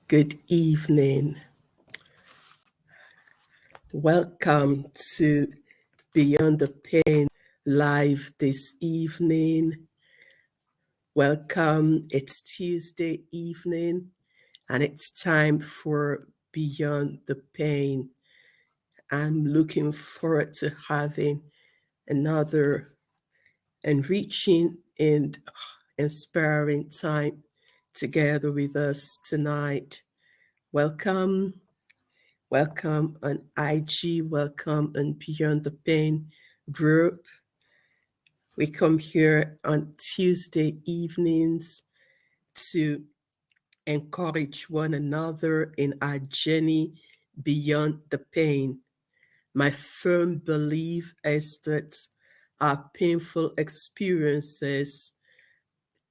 Good evening. Welcome to Beyond the Pain live this evening. Welcome. It's Tuesday evening and it's time for Beyond the Pain. I'm looking forward to having another enriching and inspiring time together with us tonight. Welcome. Welcome on IG, welcome on Beyond the Pain group. We come here on Tuesday evenings to encourage one another in our journey beyond the pain. My firm belief is that our painful experiences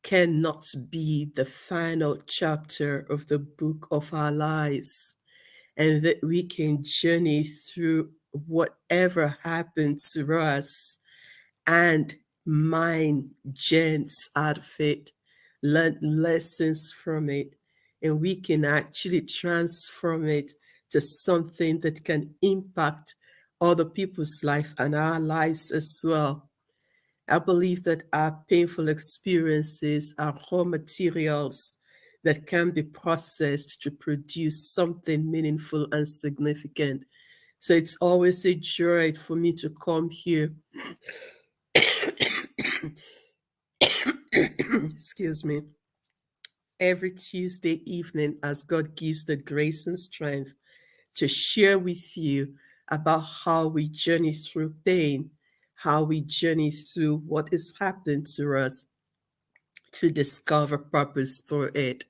cannot be the final chapter of the book of our lives, and that we can journey through whatever happens to us and mine gems out of it, learn lessons from it, and we can actually transform it to something that can impact other people's life and our lives as well. I believe that our painful experiences are raw materials that can be processed to produce something meaningful and significant. So it's always a joy for me to come here, excuse me, every Tuesday evening as God gives the grace and strength to share with you about how we journey through pain, how we journey through what is happening to us to discover purpose through it.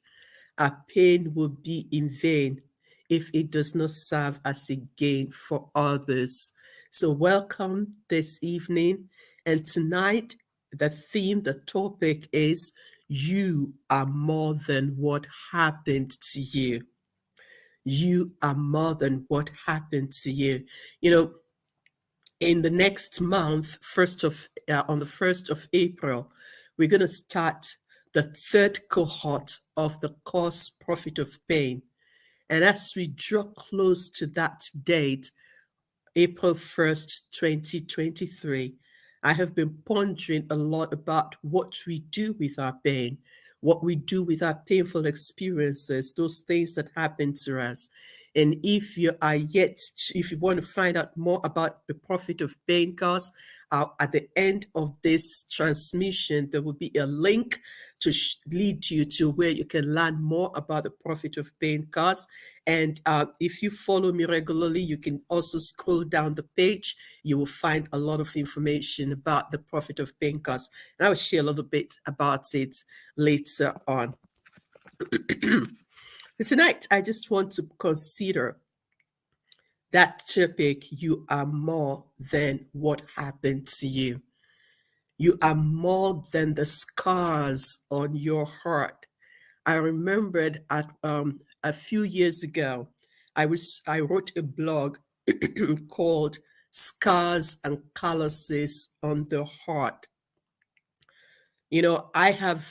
Our pain will be in vain if it does not serve as a gain for others. So, welcome this evening. And tonight, the theme, the topic is You Are More Than What Happened to You. You are more than what happened to you. You know, in the next month, on the 1st of April, we're going to start the third cohort of the course Profit of Pain. And as we draw close to that date, April 1st, 2023, I have been pondering a lot about what we do with our pain, what we do with our painful experiences, those things that happen to us. And if you want to find out more about the Profit of Pain course, at the end of this transmission, there will be a link to lead you to where you can learn more about the Profit of Pain course. And if you follow me regularly, you can also scroll down the page. You will find a lot of information about the Profit of Pain course. And I will share a little bit about it later on. Tonight, I just want to consider that topic. You are more than what happened to you. You are more than the scars on your heart. I remembered a few years ago, I wrote a blog called Scars and Calluses on the Heart. You know, I have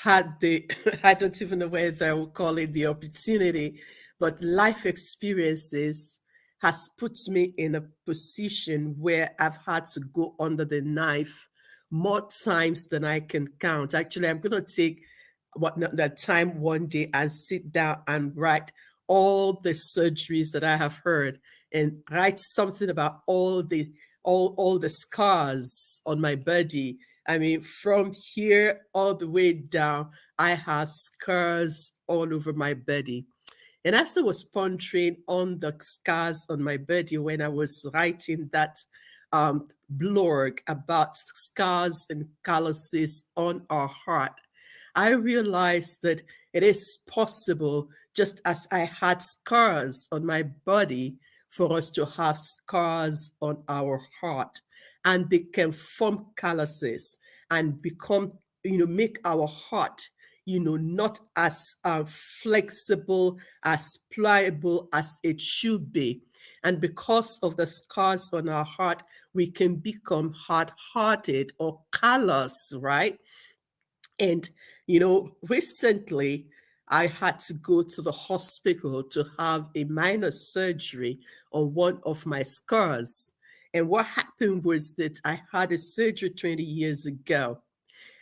had the I don't even know whether I would call it the opportunity, but life experiences has put me in a position where I've had to go under the knife more times than I can count. Actually, I'm going to take that time one day and sit down and write all the surgeries that I have heard and write something about all the scars on my body. I mean, from here all the way down, I have scars all over my body. And as I was pondering on the scars on my body when I was writing that blog about scars and calluses on our heart, I realized that it is possible, just as I had scars on my body, for us to have scars on our heart, and they can form calluses and become, make our heart, not as flexible, as pliable as it should be. And because of the scars on our heart, we can become hard hearted or callous, right? And, recently, I had to go to the hospital to have a minor surgery on one of my scars. And what happened was that I had a surgery 20 years ago.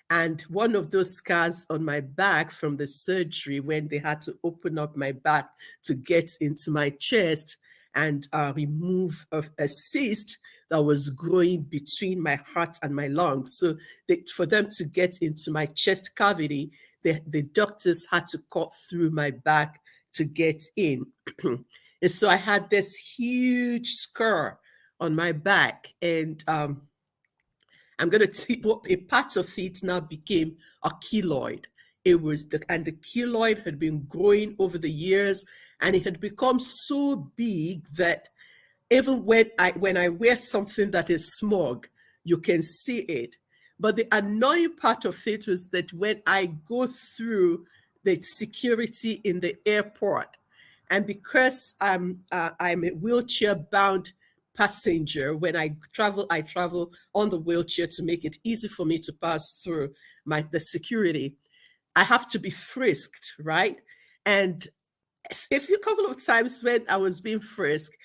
And one of those scars on my back from the surgery, when they had to open up my back to get into my chest and remove a cyst that was growing between my heart and my lungs. So for them to get into my chest cavity, the doctors had to cut through my back to get in. And so I had this huge scar on my back. And I'm going to see what a part of it now became a keloid. And the keloid had been growing over the years, and it had become so big that even when I wear something that is smog, you can see it. But the annoying part of it was that when I go through the security in the airport, and because I'm a wheelchair bound passenger, when I travel on the wheelchair to make it easy for me to pass through the security. I have to be frisked, right? And a few couple of times when I was being frisked,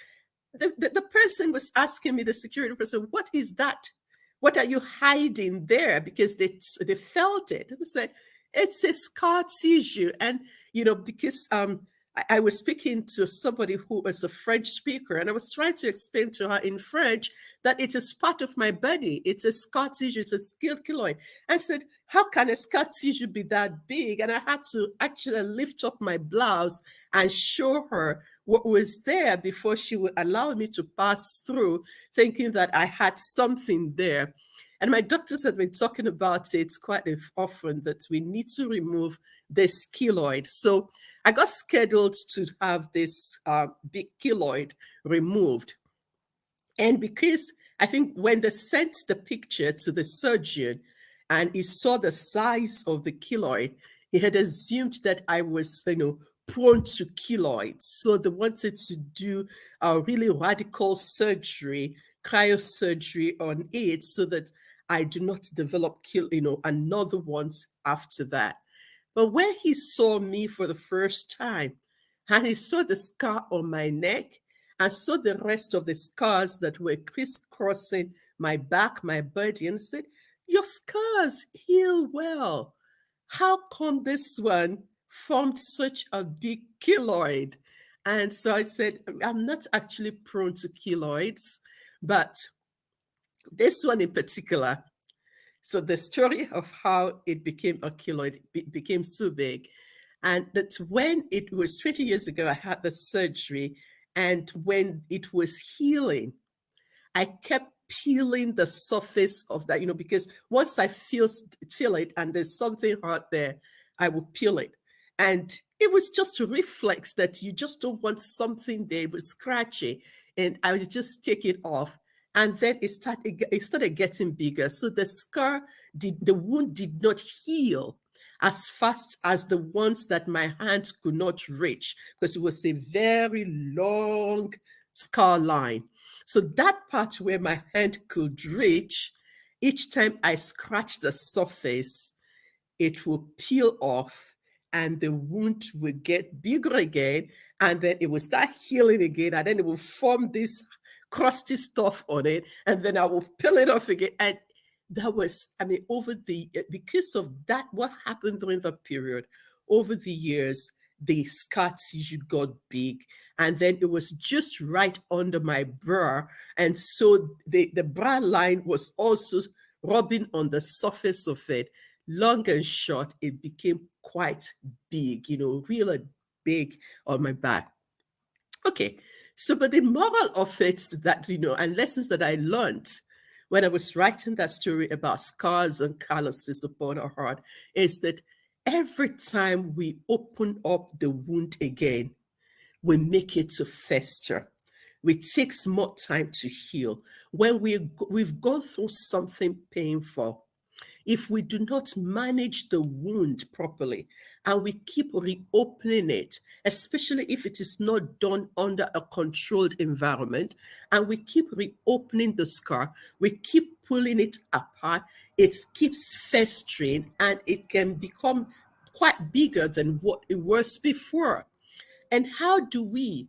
the person was asking me, the security person, what is that? What are you hiding there? Because they felt it. They said, it's a scar tissue. And, because I was speaking to somebody who was a French speaker, and I was trying to explain to her in French that it is part of my body. It's a scar tissue. It's a keloid. And she said, how can a scar tissue be that big? And I had to actually lift up my blouse and show her what was there before she would allow me to pass through, thinking that I had something there. And my doctors had been talking about it quite often, that we need to remove this keloid. So I got scheduled to have this big keloid removed. And because I think when they sent the picture to the surgeon and he saw the size of the keloid, he had assumed that I was, prone to keloids. So they wanted to do a really radical surgery, cryosurgery on it, so that I do not develop another one after that. But when he saw me for the first time, and he saw the scar on my neck, and saw the rest of the scars that were crisscrossing my back, my body, and said, your scars heal well. How come this one formed such a big keloid? And so I said, I'm not actually prone to keloids, but this one in particular. So the story of how it became a keloid became so big. And that when it was 20 years ago, I had the surgery. And when it was healing, I kept peeling the surface of that, because once I feel it and there's something hot there, I will peel it. And it was just a reflex that you just don't want something there. It was scratchy. And I would just take it off. And then it started getting bigger. So the wound did not heal as fast as the ones that my hands could not reach, because it was a very long scar line. So that part where my hand could reach, each time I scratch the surface, it will peel off and the wound will get bigger again, and then it will start healing again, and then it will form this crusty stuff on it, and then I will peel it off again. And that was, because of that, what happened during that period, over the years, the scar tissue got big, and then it was just right under my bra. And so the bra line was also rubbing on the surface of it. Long and short, it became quite big, really big on my back. Okay, so but the moral of it that, and lessons that I learned when I was writing that story about scars and calluses upon our heart is that every time we open up the wound again, we make it to fester. It takes more time to heal. When we've gone through something painful, if we do not manage the wound properly and we keep reopening it, especially if it is not done under a controlled environment, and we keep reopening the scar, we keep pulling it apart, it keeps festering and it can become quite bigger than what it was before. And how do we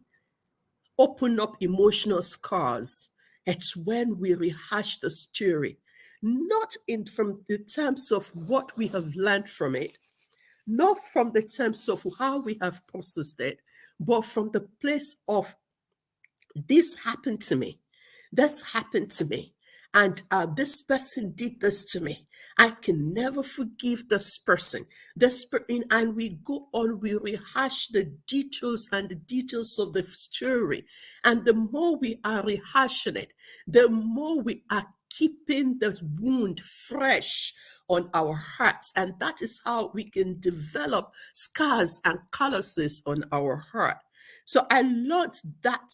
open up emotional scars? It's when we rehash the story, not in from the terms of what we have learned from it, not from the terms of how we have processed it, but from the place of this happened to me. This happened to me. And this person did this to me. I can never forgive this person. And we go on, we rehash the details and the details of the story. And the more we are rehashing it, the more we are keeping the wound fresh on our hearts. And that is how we can develop scars and calluses on our heart. So I learned that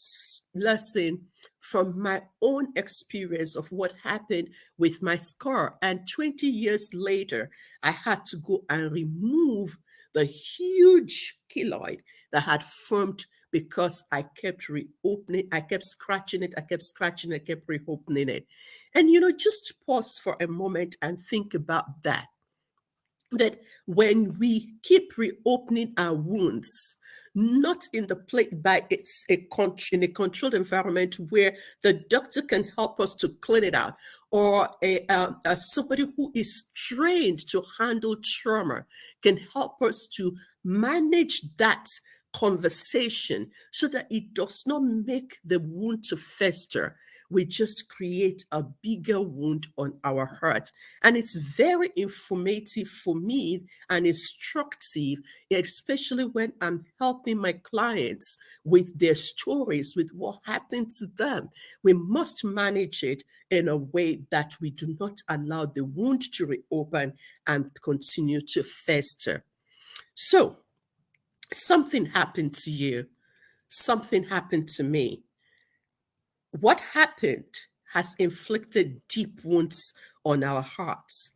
lesson from my own experience of what happened with my scar. And 20 years later, I had to go and remove the huge keloid that had formed because I kept reopening, I kept scratching it, I kept scratching, I kept reopening it. And just pause for a moment and think about that. That when we keep reopening our wounds, not in the plate by in a controlled environment where the doctor can help us to clean it out, or somebody who is trained to handle trauma can help us to manage that conversation so that it does not make the wound to fester. We just create a bigger wound on our heart. And it's very informative for me and instructive, especially when I'm helping my clients with their stories, with what happened to them. We must manage it in a way that we do not allow the wound to reopen and continue to fester. So, something happened to you, something happened to me. What happened has inflicted deep wounds on our hearts.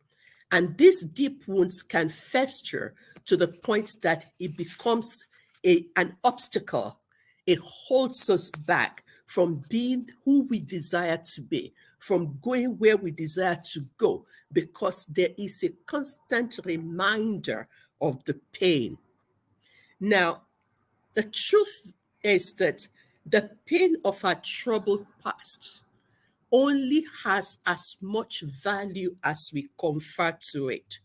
And these deep wounds can fester to the point that it becomes an obstacle. It holds us back from being who we desire to be, from going where we desire to go, because there is a constant reminder of the pain. Now, the truth is that the pain of our troubled past only has as much value as we confer to it.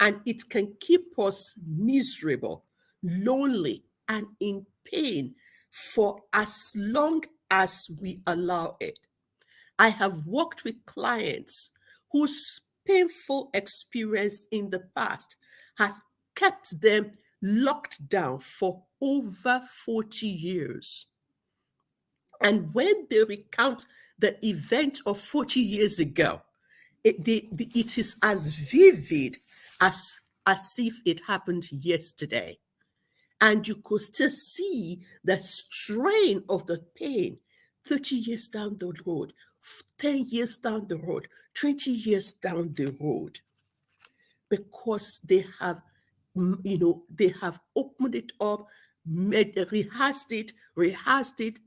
And it can keep us miserable, lonely, and in pain for as long as we allow it. I have worked with clients whose painful experience in the past has kept them locked down for over 40 years. And when they recount the event of 40 years ago, it is as vivid as if it happened yesterday. And you could still see the strain of the pain 30 years down the road, 10 years down the road, 20 years down the road, because they have opened it up, rehearsed it,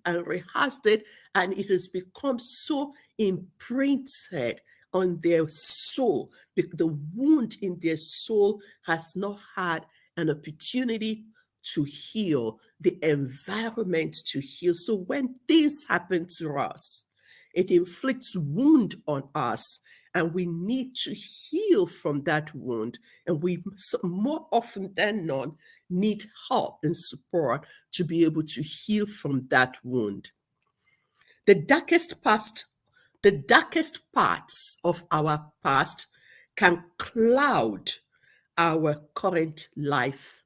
and rehearsed it, and it has become so imprinted on their soul. The wound in their soul has not had an opportunity to heal, the environment to heal. So when things happen to us, it inflicts wound on us, and we need to heal from that wound. And we, more often than not, need help and support to be able to heal from that wound. The darkest past, the darkest parts of our past can cloud our current life.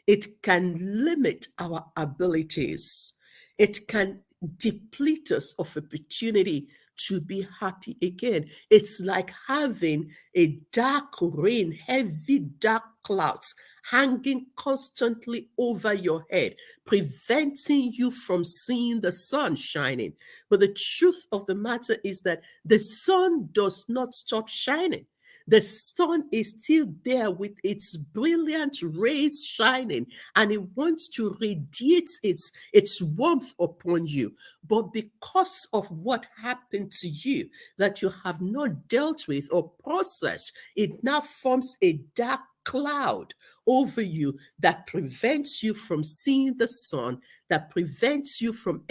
It can limit our abilities. It can deplete us of opportunity to be happy again. It's like having a dark rain, heavy dark clouds hanging constantly over your head, preventing you from seeing the sun shining. But the truth of the matter is that the sun does not stop shining. The sun is still there with its brilliant rays shining, and it wants to radiate its warmth upon you. But because of what happened to you that you have not dealt with or processed, it now forms a dark cloud over you that prevents you from seeing the sun, that prevents you from,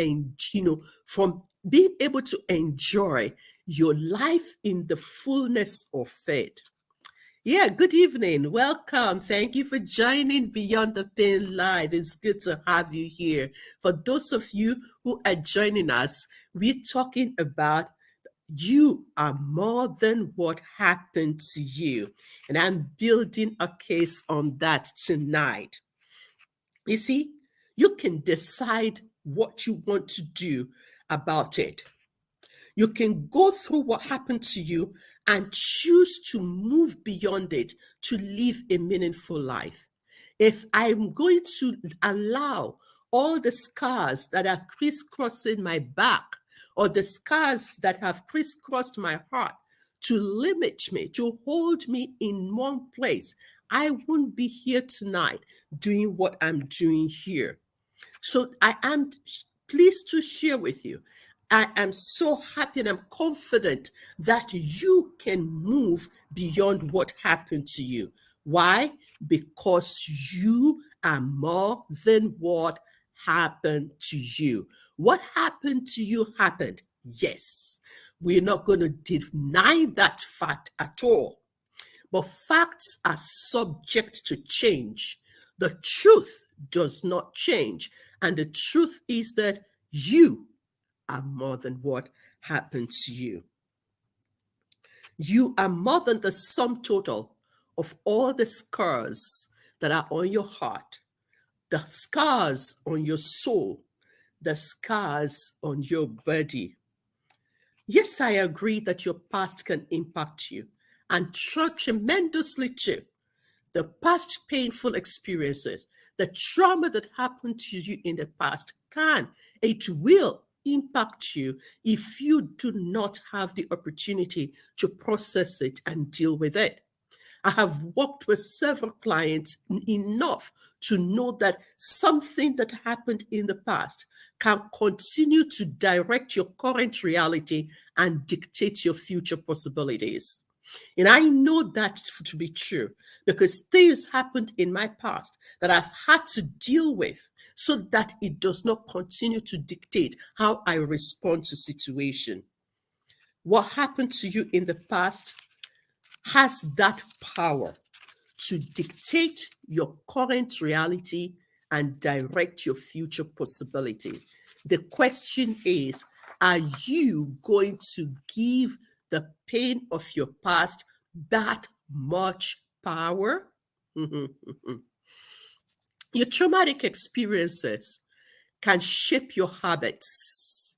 from being able to enjoy your life in the fullness of it. Yeah, good evening. Welcome. Thank you for joining Beyond the Pain Live. It's good to have you here. For those of you who are joining us, we're talking about you are more than what happened to you. And I'm building a case on that tonight. You see, you can decide what you want to do about it. You can go through what happened to you and choose to move beyond it to live a meaningful life. If I'm going to allow all the scars that are crisscrossing my back or the scars that have crisscrossed my heart to limit me, to hold me in one place, I won't be here tonight doing what I'm doing here. So I am pleased to share with you. I am so happy and I'm confident that you can move beyond what happened to you. Why? Because you are more than what happened to you. What happened to you happened. Yes. We're not going to deny that fact at all. But facts are subject to change. The truth does not change. And the truth is that you are more than what happened to you. You are more than the sum total of all the scars that are on your heart, the scars on your soul, the scars on your body. Yes, I agree that your past can impact you and tremendously too. The past painful experiences, the trauma that happened to you in the past it will impact you if you do not have the opportunity to process it and deal with it. I have worked with several clients enough to know that something that happened in the past can continue to direct your current reality and dictate your future possibilities. And I know that to be true because things happened in my past that I've had to deal with so that it does not continue to dictate how I respond to situation. What happened to you in the past has that power to dictate your current reality and direct your future possibility. The question is, are you going to give the pain of your past that much power? Your traumatic experiences can shape your habits.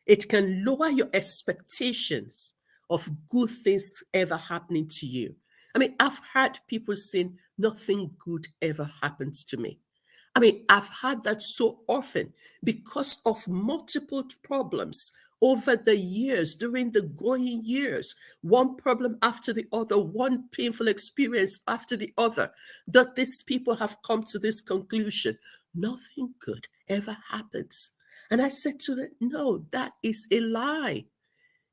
It can lower your expectations of good things ever happening to you. I mean, I've heard people saying nothing good ever happens to me. I mean, I've had that so often because of multiple problems over the years, during the growing years, one problem after the other, one painful experience after the other, that these people have come to this conclusion. Nothing good ever happens. And I said to them, no, that is a lie.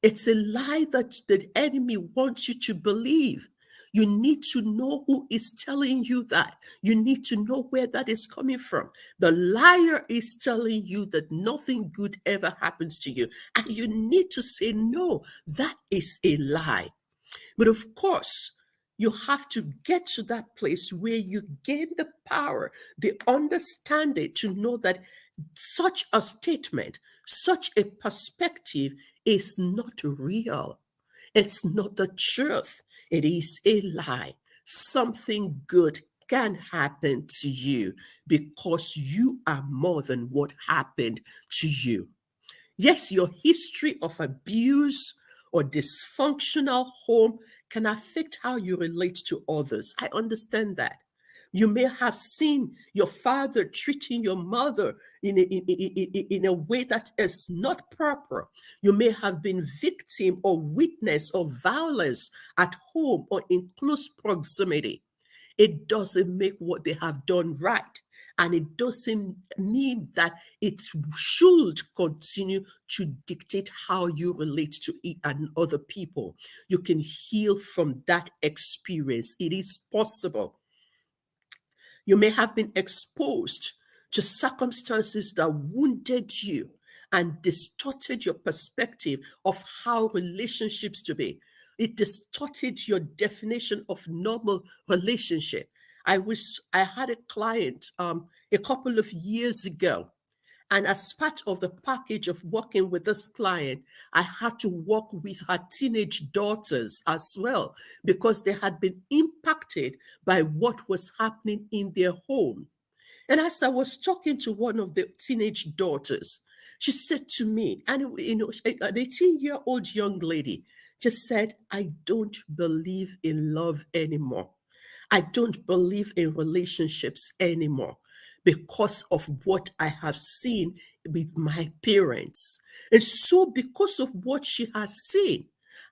It's a lie that the enemy wants you to believe. You need to know who is telling you that. You need to know where that is coming from. The liar is telling you that nothing good ever happens to you. And you need to say, no, that is a lie. But of course, you have to get to that place where you gain the power, the understanding to know that such a statement, such a perspective is not real. It's not the truth. It is a lie. Something good can happen to you because you are more than what happened to you. Yes, your history of abuse or dysfunctional home can affect how you relate to others. I understand that. You may have seen your father treating your mother in a way that is not proper. You may have been victim or witness of violence at home or in close proximity. It doesn't make what they have done right. And it doesn't mean that it should continue to dictate how you relate to it and other people. You can heal from that experience. It is possible. You may have been exposed to circumstances that wounded you and distorted your perspective of how relationships to be. It distorted your definition of normal relationship. I had a client a couple of years ago, and as part of the package of working with this client, I had to work with her teenage daughters as well because they had been impacted by what was happening in their home. And as I was talking to one of the teenage daughters, she said to me, and an 18-year-old young lady just said, I don't believe in love anymore. I don't believe in relationships anymore because of what I have seen with my parents. And so, because of what she has seen,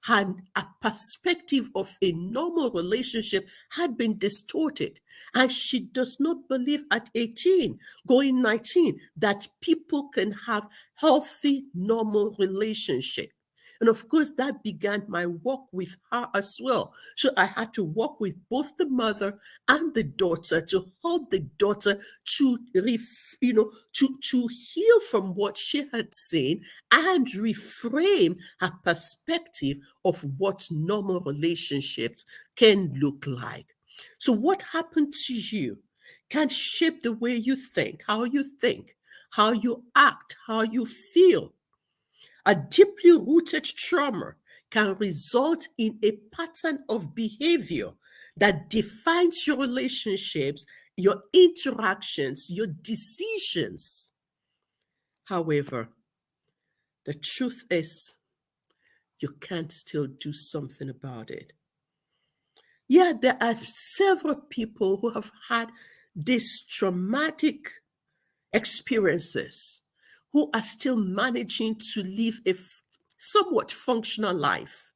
her a perspective of a normal relationship had been distorted. And she does not believe at 18, going 19, that people can have healthy, normal relationship. And of course, that began my work with her as well. So I had to work with both the mother and the daughter to help the daughter to, to heal from what she had seen and reframe her perspective of what normal relationships can look like. So, what happened to you can shape the way you think, how you act, how you feel. A deeply rooted trauma can result in a pattern of behavior that defines your relationships, your interactions, your decisions. However, the truth is, you can't still do something about it. Yeah, there are several people who have had these traumatic experiences who are still managing to live a somewhat functional life.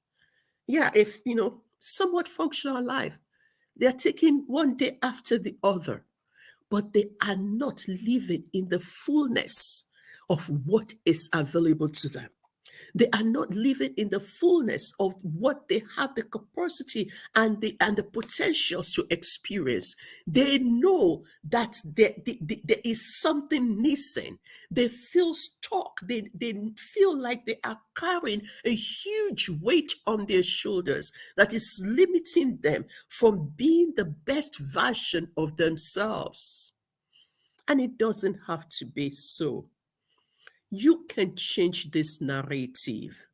Yeah, if somewhat functional life. They're taking one day after the other, but they are not living in the fullness of what is available to them. They are not living in the fullness of what they have the capacity and the potentials to experience. They know that there is something missing. They feel stuck. They feel like they are carrying a huge weight on their shoulders that is limiting them from being the best version of themselves. And it doesn't have to be so. You can change this narrative.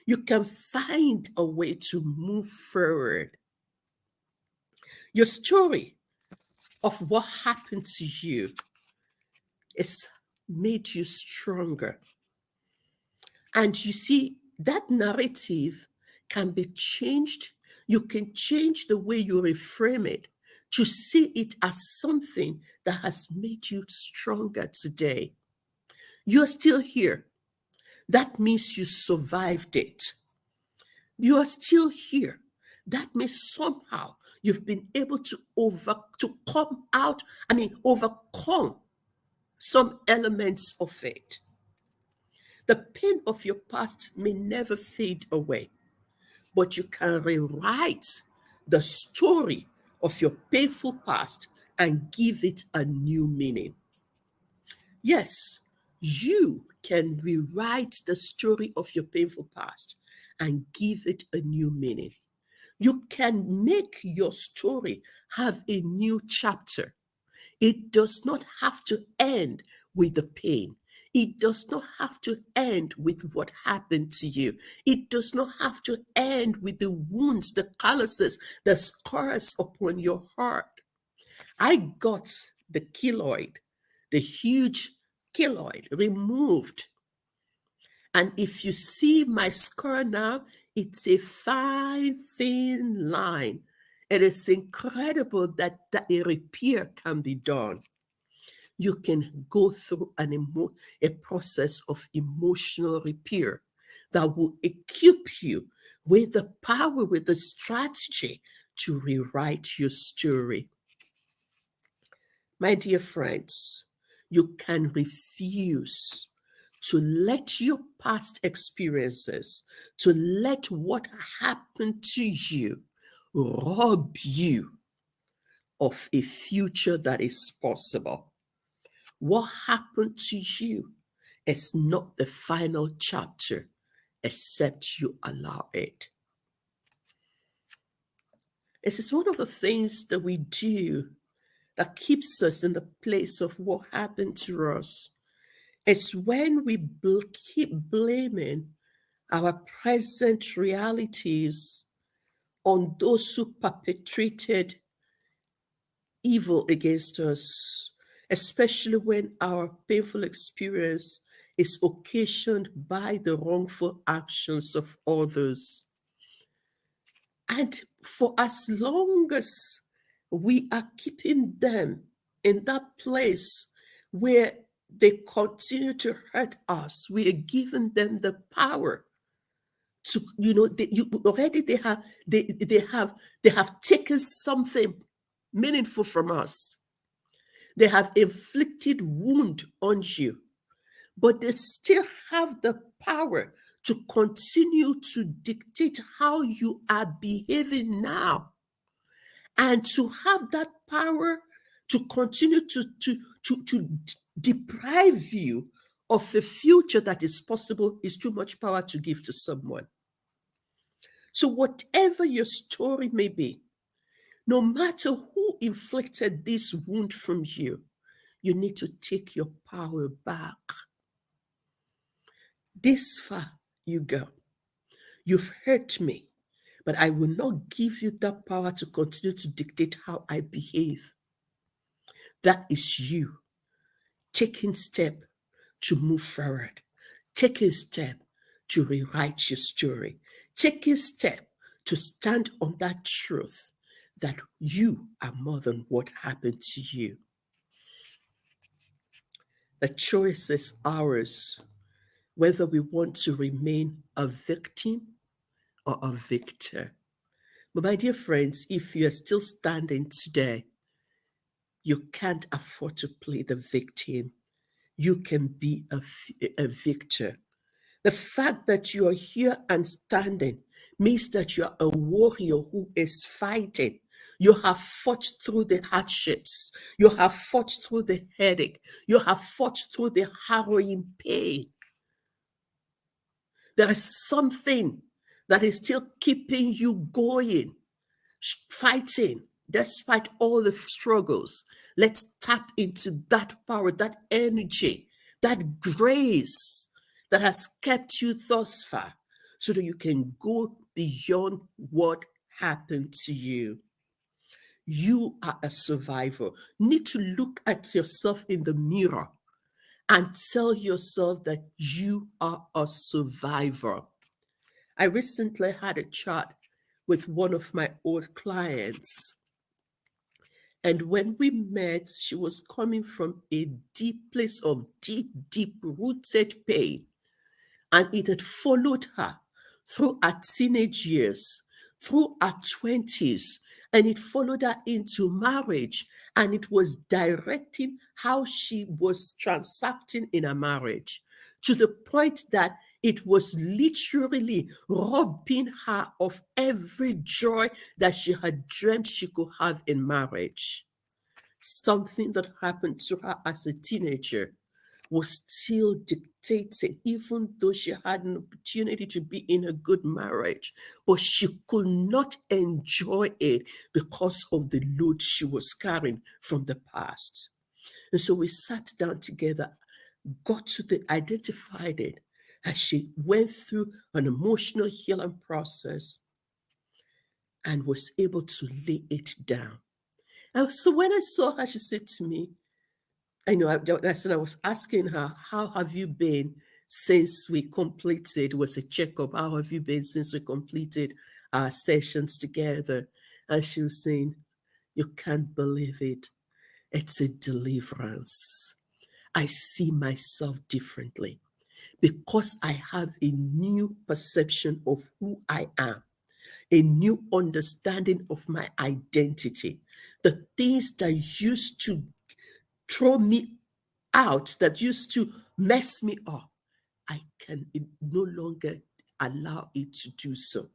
You can find a way to move forward. Your story of what happened to you has made you stronger. And you see, that narrative can be changed. You can change the way you reframe it to see it as something that has made you stronger today. You're still here. That means you survived it. You are still here. That means somehow you've been able to come out, overcome some elements of it. The pain of your past may never fade away, but you can rewrite the story of your painful past and give it a new meaning. Yes, you can rewrite the story of your painful past and give it a new meaning. You can make your story have a new chapter. It does not have to end with the pain. It does not have to end with what happened to you. It does not have to end with the wounds, the calluses, the scars upon your heart. I got the keloid, the huge keloid removed. And if you see my scar now, it's a fine, thin line. It is incredible that a repair can be done. You can go through a process of emotional repair that will equip you with the power, with the strategy to rewrite your story. My dear friends, you can refuse to let your past experiences, to let what happened to you rob you of a future that is possible. What happened to you is not the final chapter, except you allow it. This is one of the things that we do that keeps us in the place of what happened to us. It's when we keep blaming our present realities on those who perpetrated evil against us, especially when our painful experience is occasioned by the wrongful actions of others. And for as long as we are keeping them in that place where they continue to hurt us, we are giving them the power to, they have taken something meaningful from us. They have inflicted wound on you, but they still have the power to continue to dictate how you are behaving now, and to have that power to continue to deprive you of the future that is possible is too much power to give to someone. So whatever your story may be, no matter who inflicted this wound from you, you need to take your power back. This far you go. You've hurt me, but I will not give you that power to continue to dictate how I behave. That is you taking step to move forward, taking step to rewrite your story, taking step to stand on that truth that you are more than what happened to you. The choice is ours, whether we want to remain a victim or a victor. But my dear friends, if you're still standing today, you can't afford to play the victim. You can be a victor. The fact that you are here and standing means that you are a warrior who is fighting. You have fought through the hardships. You have fought through the headache. You have fought through the harrowing pain. There is something that is still keeping you going, fighting despite all the struggles. Let's tap into that power, that energy, that grace that has kept you thus far, so that you can go beyond what happened to you. You are a survivor. You need to look at yourself in the mirror and tell yourself that you are a survivor. I recently had a chat with one of my old clients. And when we met, she was coming from a deep place of deep rooted pain. And it had followed her through her teenage years, through her 20s, and it followed her into marriage. And it was directing how she was transacting in a marriage, to the point that it was literally robbing her of every joy that she had dreamt she could have in marriage. Something that happened to her as a teenager was still dictating, even though she had an opportunity to be in a good marriage, but she could not enjoy it because of the load she was carrying from the past. And so we sat down together, identified it, as she went through an emotional healing process and was able to lay it down. And so when I saw her, she said to me, I was asking her, how have you been since we completed, it was a checkup, how have you been since we completed our sessions together? And she was saying, you can't believe it. It's a deliverance. I see myself differently because I have a new perception of who I am, a new understanding of my identity. The things that used to throw me out, that used to mess me up, I can no longer allow it to do so.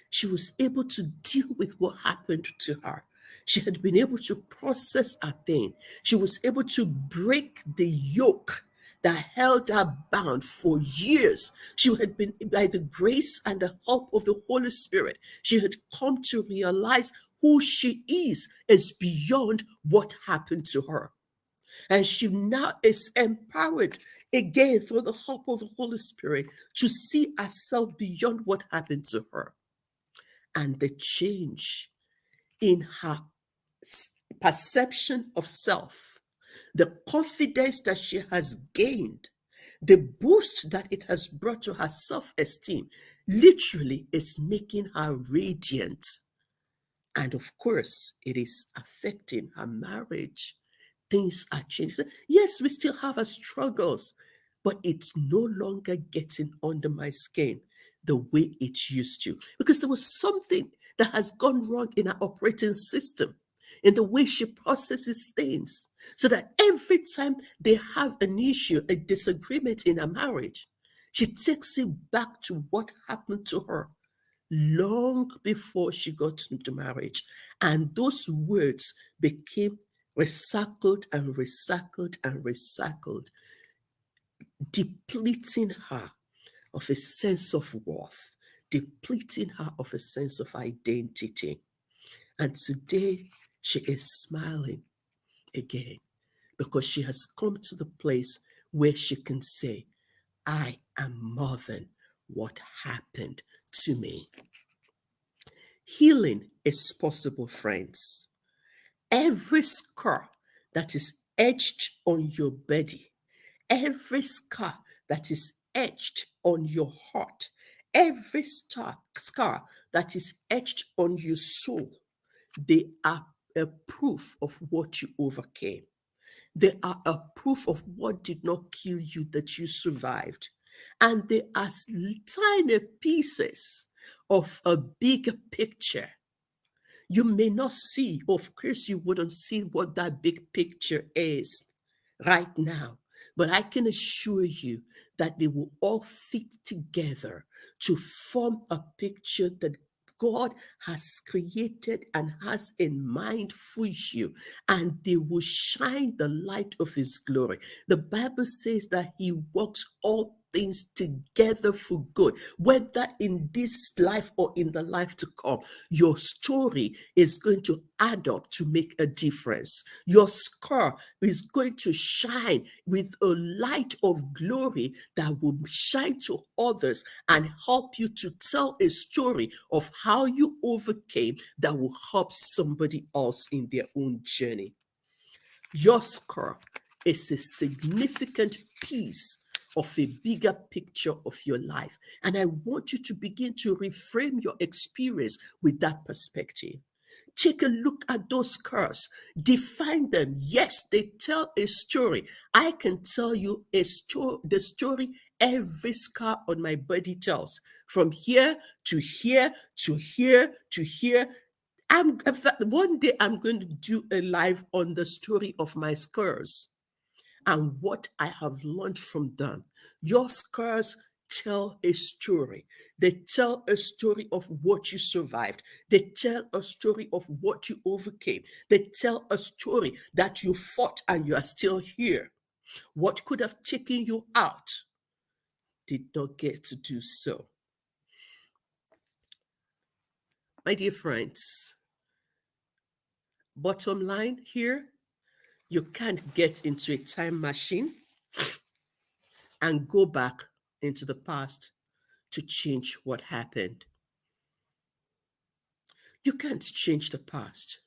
She was able to deal with what happened to her. She had been able to process her pain. She was able to break the yoke that held her bound for years. She had been, by the grace and the help of the Holy Spirit, she had come to realize who she is beyond what happened to her. And she now is empowered again through the help of the Holy Spirit to see herself beyond what happened to her. And the change in her perception of self, the confidence that she has gained, the boost that it has brought to her self esteem, literally is making her radiant. And of course, it is affecting her marriage. Things are changing. Yes, we still have our struggles, but it's no longer getting under my skin the way it used to. Because there was something that has gone wrong in our operating system, in the way she processes things. So that every time they have an issue, a disagreement in a marriage, she takes it back to what happened to her long before she got into marriage. And those words became recycled and recycled and recycled, depleting her of a sense of worth, depleting her of a sense of identity. And today she is smiling again because she has come to the place where she can say, I am more than what happened to me. Healing is possible, friends. Every scar that is etched on your body, every scar that is etched on your heart, every scar that is etched on your soul, they are a proof of what you overcame. They are a proof of what did not kill you, that you survived. And they are tiny pieces of a bigger picture. You may not see, of course, you wouldn't see what that big picture is right now. But I can assure you that they will all fit together to form a picture that God has created and has in mind for you, and they will shine the light of His glory. The Bible says that He works all things together for good, whether in this life or in the life to come. Your story is going to add up to make a difference. Your scar is going to shine with a light of glory that will shine to others and help you to tell a story of how you overcame that will help somebody else in their own journey. Your scar is a significant piece of a bigger picture of your life. And I want you to begin to reframe your experience with that perspective. Take a look at those scars, define them. Yes, they tell a story. I can tell you the story every scar on my body tells. From here to here to here to here. In fact, one day I'm going to do a live on the story of my scars and what I have learned from them. Your scars tell a story. They tell a story of what you survived. They tell a story of what you overcame. They tell a story that you fought and you are still here. What could have taken you out did not get to do so. My dear friends, bottom line here, you can't get into a time machine and go back into the past to change what happened. You can't change the past,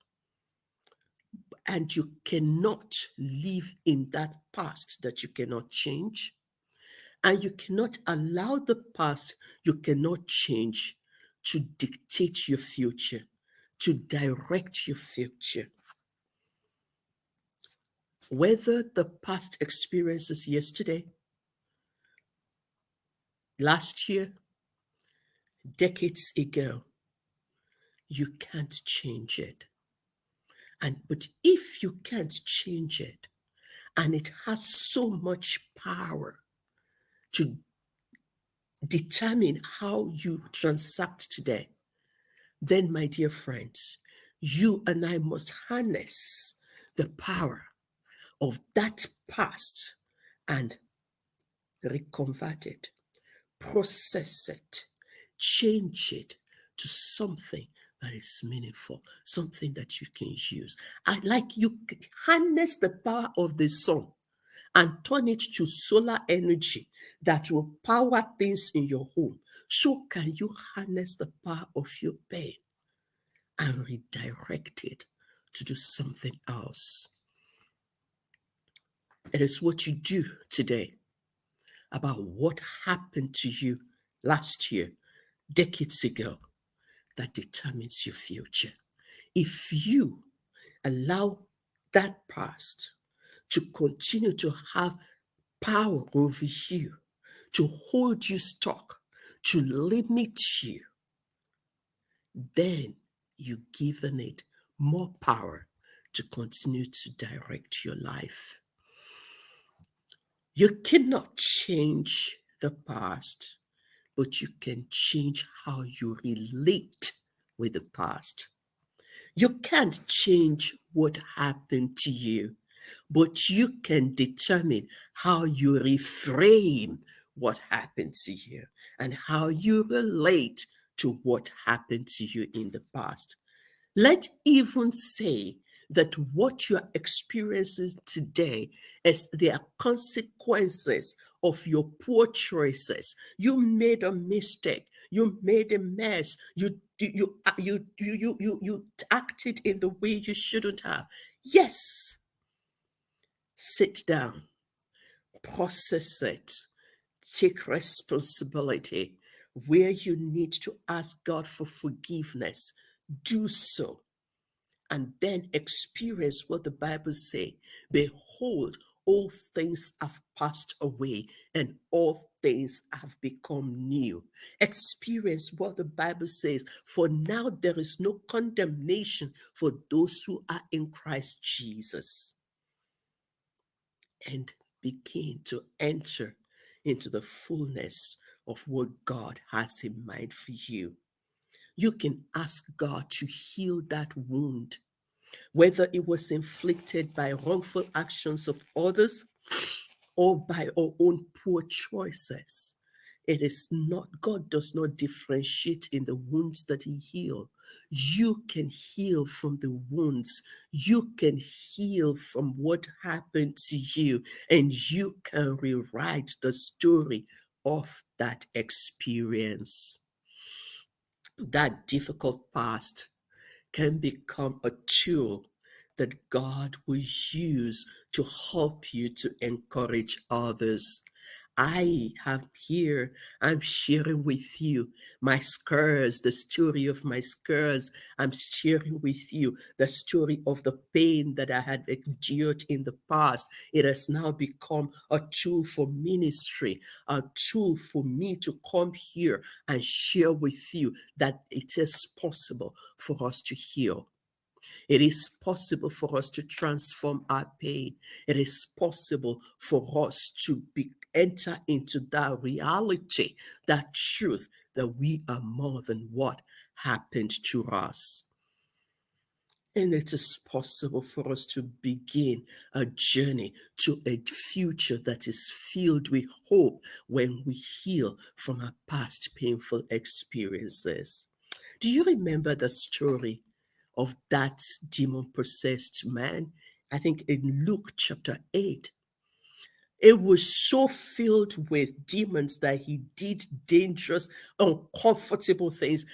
and you cannot live in that past that you cannot change, and you cannot allow the past you cannot change to dictate your future, to direct your future. Whether the past experiences yesterday, last year, decades ago, you can't change it. But if you can't change it, and it has so much power to determine how you transact today, then, my dear friends, You and I must harness the power of that past and reconvert it, process it, change it to something that is meaningful, something that you can use. I like you harness the power of the sun and turn it to solar energy that will power things in your home. So can you harness the power of your pain and redirect it to do something else? It is what you do today about what happened to you last year, decades ago, that determines your future. If you allow that past to continue to have power over you, to hold you stuck, to limit you, then you've given it more power to continue to direct your life. You cannot change the past, but you can change how you relate with the past. You can't change what happened to you, but you can determine how you reframe what happened to you and how you relate to what happened to you in the past. Let's even say that what you're experiencing today is there are consequences of your poor choices. You made a mistake. You made a mess. You acted in the way you shouldn't have. Yes, sit down, process it, take responsibility. Where you need to ask God for forgiveness, do so, and then experience what the Bible says. Behold, all things have passed away and all things have become new. Experience what the Bible says. For now there is no condemnation for those who are in Christ Jesus. And begin to enter into the fullness of what God has in mind for you. You can ask God to heal that wound, whether it was inflicted by wrongful actions of others or by our own poor choices. It is not, God does not differentiate in the wounds that He heals. You can heal from the wounds. You can heal from what happened to you, and you can rewrite the story of that experience. That difficult past can become a tool that God will use to help you to encourage others. I'm sharing with you my scars, the story of my scars. I'm sharing with you the story of the pain that I had endured in the past. It has now become a tool for ministry, a tool for me to come here and share with you that it is possible for us to heal. It is possible for us to transform our pain. It is possible for us to enter into that reality, that truth that we are more than what happened to us. And it is possible for us to begin a journey to a future that is filled with hope when we heal from our past painful experiences. Do you remember the story of that demon possessed man? I think in Luke chapter 8. It was so filled with demons that he did dangerous, uncomfortable things.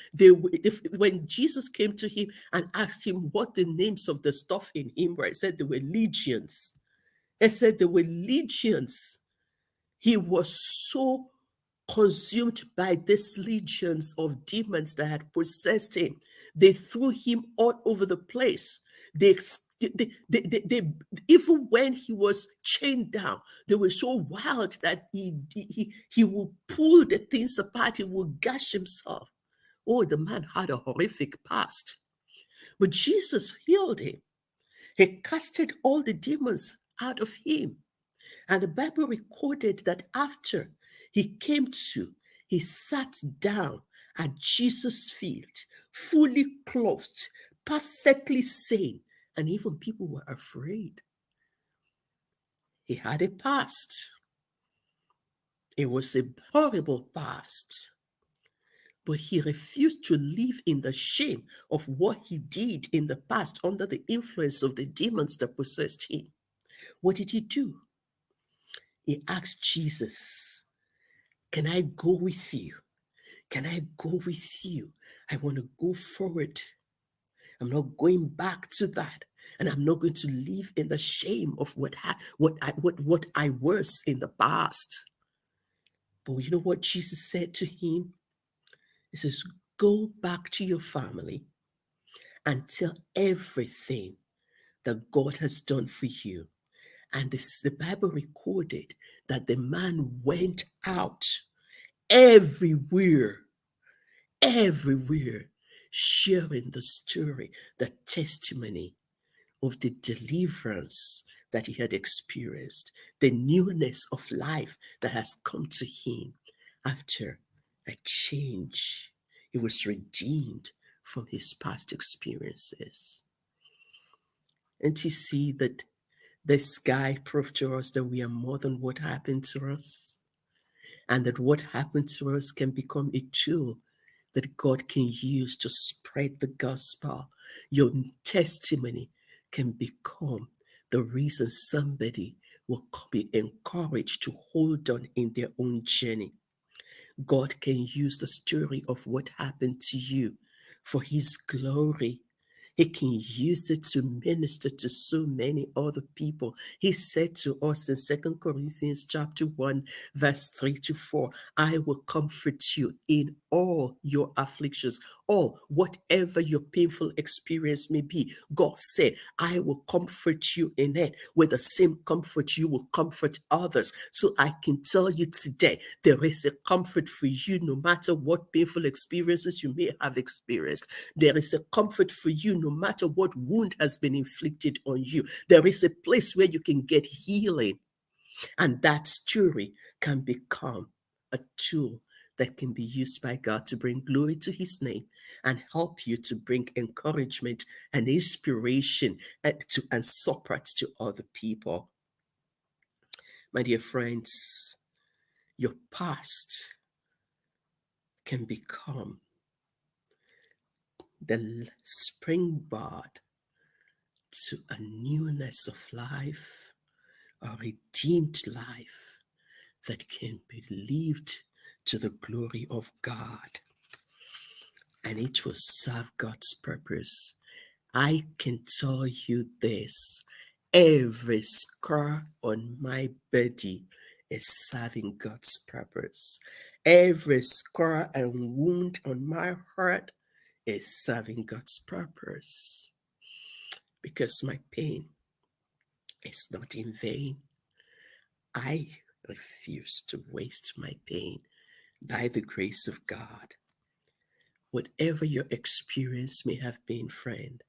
When Jesus came to him and asked him what the names of the stuff in him were, he said there were legions. He said there were legions. He was so consumed by these legions of demons that had possessed him. They threw him all over the place. Even when he was chained down, they were so wild that he would pull the things apart, he would gash himself. Oh, the man had a horrific past. But Jesus healed him. He casted all the demons out of him. And the Bible recorded that after he came to, he sat down at Jesus' feet, fully clothed, perfectly sane, and even people were afraid. He had a past. It was a horrible past. But he refused to live in the shame of what he did in the past under the influence of the demons that possessed him. What did he do? He asked Jesus, "Can I go with you? Can I go with you? I want to go forward. I'm not going back to that. And I'm not going to live in the shame of what I was in the past." But you know what Jesus said to him? He says, "Go back to your family and tell everything that God has done for you." And the Bible recorded that the man went out everywhere, everywhere, sharing the story, the testimony of the deliverance that he had experienced, the newness of life that has come to him after a change. He was redeemed from his past experiences. And you see that this guy proved to us that we are more than what happened to us, and that what happened to us can become a tool that God can use to spread the gospel. Your testimony can become the reason somebody will be encouraged to hold on in their own journey. God can use the story of what happened to you for his glory. He can use it to minister to so many other people. He said to us in 2 Corinthians chapter 1, verse 3 to 4, "I will comfort you in all your afflictions," or whatever your painful experience may be. God said, "I will comfort you in it with the same comfort you will comfort others." So I can tell you today, there is a comfort for you no matter what painful experiences you may have experienced. There is a comfort for you no matter what wound has been inflicted on you. There is a place where you can get healing, and that story can become a tool that can be used by God to bring glory to his name and help you to bring encouragement and inspiration and support to other people. My dear friends, your past can become the springboard to a newness of life, a redeemed life that can be lived to the glory of God. And it will serve God's purpose. I can tell you this: every scar on my body is serving God's purpose. Every scar and wound on my heart is serving God's purpose, because my pain is not in vain. I refuse to waste my pain by the grace of God. Whatever your experience may have been, friend,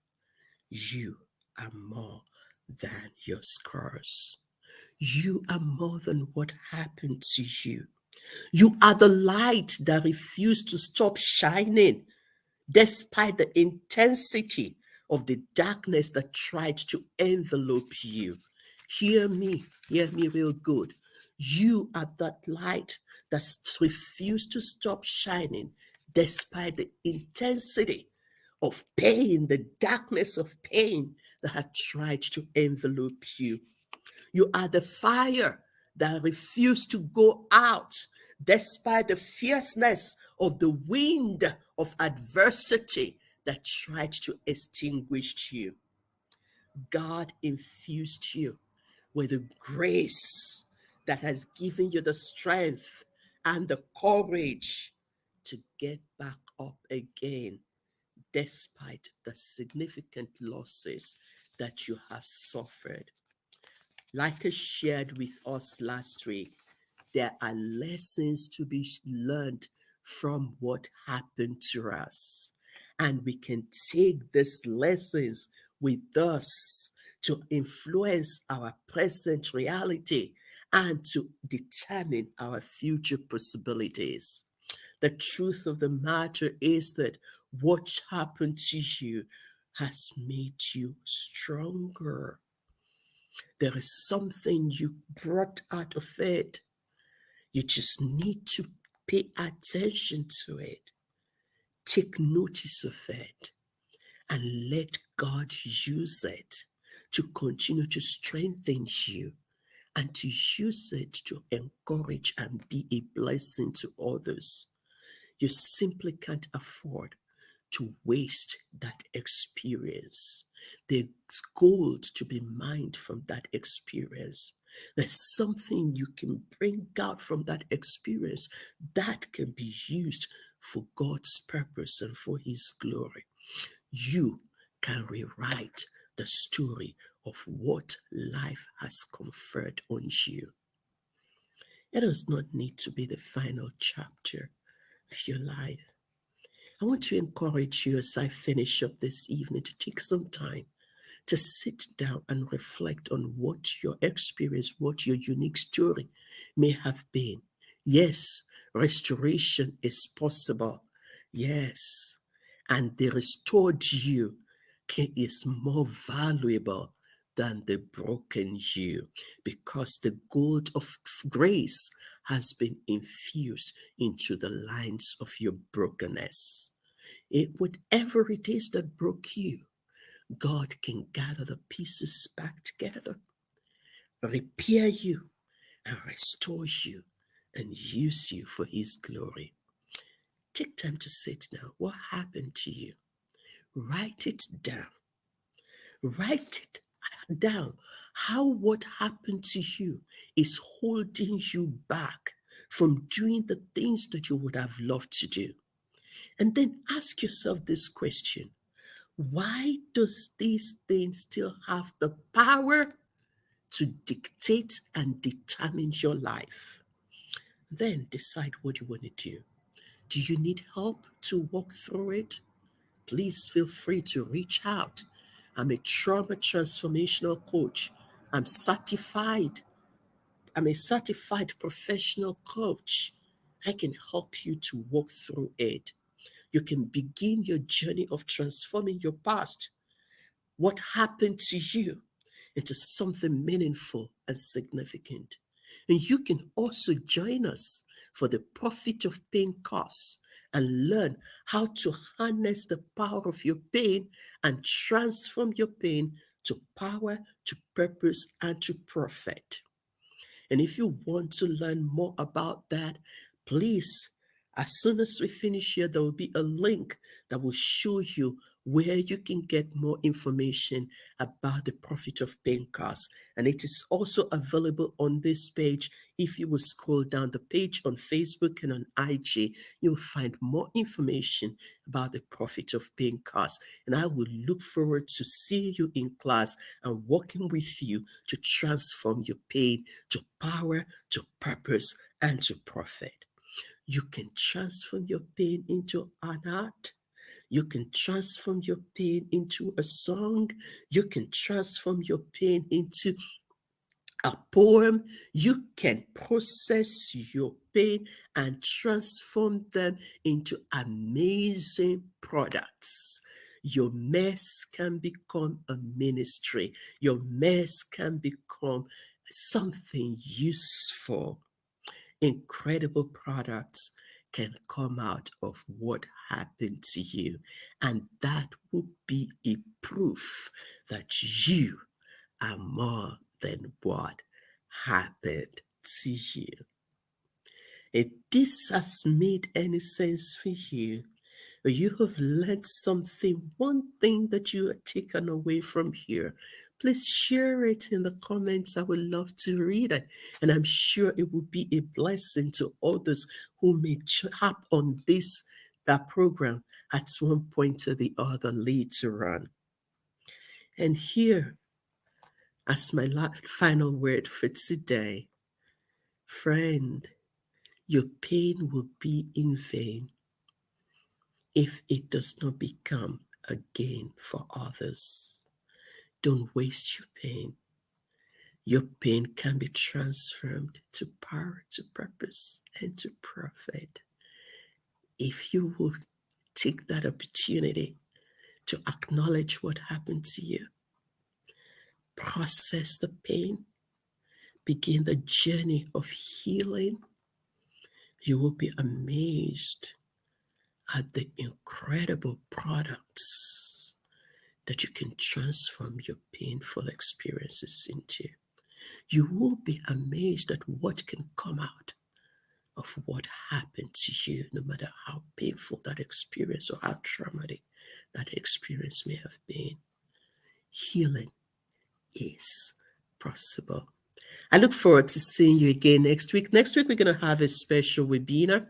you are more than your scars. You are more than what happened to you. You are the light that refused to stop shining despite the intensity of the darkness that tried to envelope you. Hear me real good. You are that light that refused to stop shining despite the intensity of pain, the darkness of pain that had tried to envelope you. You are the fire that refused to go out despite the fierceness of the wind of adversity that tried to extinguish you. God infused you with the grace that has given you the strength and the courage to get back up again despite the significant losses that you have suffered. Like I shared with us last week, there are lessons to be learned from what happened to us. And we can take these lessons with us to influence our present reality and to determine our future possibilities. The truth of the matter is that what happened to you has made you stronger. There is something you brought out of it. You just need to pay attention to it. Take notice of it and let God use it to continue to strengthen you and to use it to encourage and be a blessing to others. You simply can't afford to waste that experience. There's gold to be mined from that experience. There's something you can bring out from that experience that can be used for God's purpose and for His glory. You can rewrite the story of what life has conferred on you. It does not need to be the final chapter of your life. I want to encourage you as I finish up this evening to take some time to sit down and reflect on what your experience, what your unique story may have been. Yes, restoration is possible. Yes, and the restored you is more valuable than the broken you because the gold of grace has been infused into the lines of your brokenness. Whatever it is that broke you, God can gather the pieces back together, repair you, and restore you, and use you for His glory. Take time to sit now. What happened to you? Write it down. Write it down. How what happened to you is holding you back from doing the things that you would have loved to do. And then ask yourself this question: why does these things still have the power to dictate and determine your life? Then decide what you want to do. Do you need help to walk through it? Please feel free to reach out. I'm a trauma transformational coach. I'm certified. I'm a certified professional coach. I can help you to walk through it. You can begin your journey of transforming your past, what happened to you, into something meaningful and significant. And you can also join us for the Profit of Pain course and learn how to harness the power of your pain and transform your pain to power, to purpose, and to profit. And if you want to learn more about that, please, as soon as we finish here, there will be a link that will show you where you can get more information about the Profit of Pain course. And it is also available on this page. If you will scroll down the page on Facebook and on IG, you'll find more information about the Profit of Pain course. And I will look forward to seeing you in class and working with you to transform your pain to power, to purpose, and to profit. You can transform your pain into an art. You can transform your pain into a song. You can transform your pain into a poem. You can process your pain and transform them into amazing products. Your mess can become a ministry. Your mess can become something useful. Incredible products can come out of what happened to you. And that would be a proof that you are more than what happened to you. If this has made any sense for you, or you have learned something, one thing that you are taken away from here, please share it in the comments. I would love to read it. And I'm sure it will be a blessing to others who may hop on that program at one point or the other later on. And here, as my final word for today, friend, your pain will be in vain if it does not become a gain for others. Don't waste your pain. Your pain can be transformed to power, to purpose, and to profit. If you will take that opportunity to acknowledge what happened to you, process the pain, begin the journey of healing, you will be amazed at the incredible products that you can transform your painful experiences into. You will be amazed at what can come out of what happened to you, no matter how painful that experience or how traumatic that experience may have been. Healing is possible. I look forward to seeing you again next week. Next week, we're going to have a special webinar,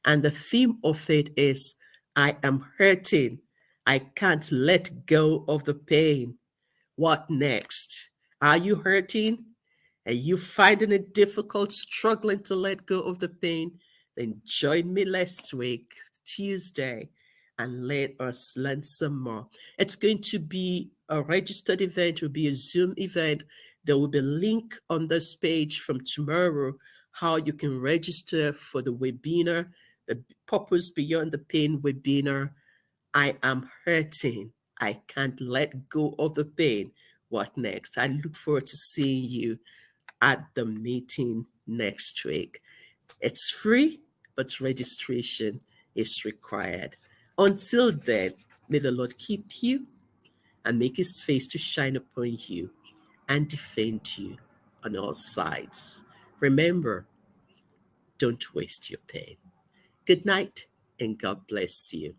and the theme of it is I am hurting. I can't let go of the pain. What next? Are you hurting? Are you finding it difficult, struggling to let go of the pain? Then join me next week, Tuesday, and let us learn some more. It's going to be a registered event, it will be a Zoom event. There will be a link on this page from tomorrow how you can register for the webinar, the Purpose Beyond the Pain webinar. I am hurting. I can't let go of the pain. What next? I look forward to seeing you at the meeting next week. It's free, but registration is required. Until then, may the Lord keep you and make his face to shine upon you and defend you on all sides. Remember, don't waste your pain. Good night and God bless you.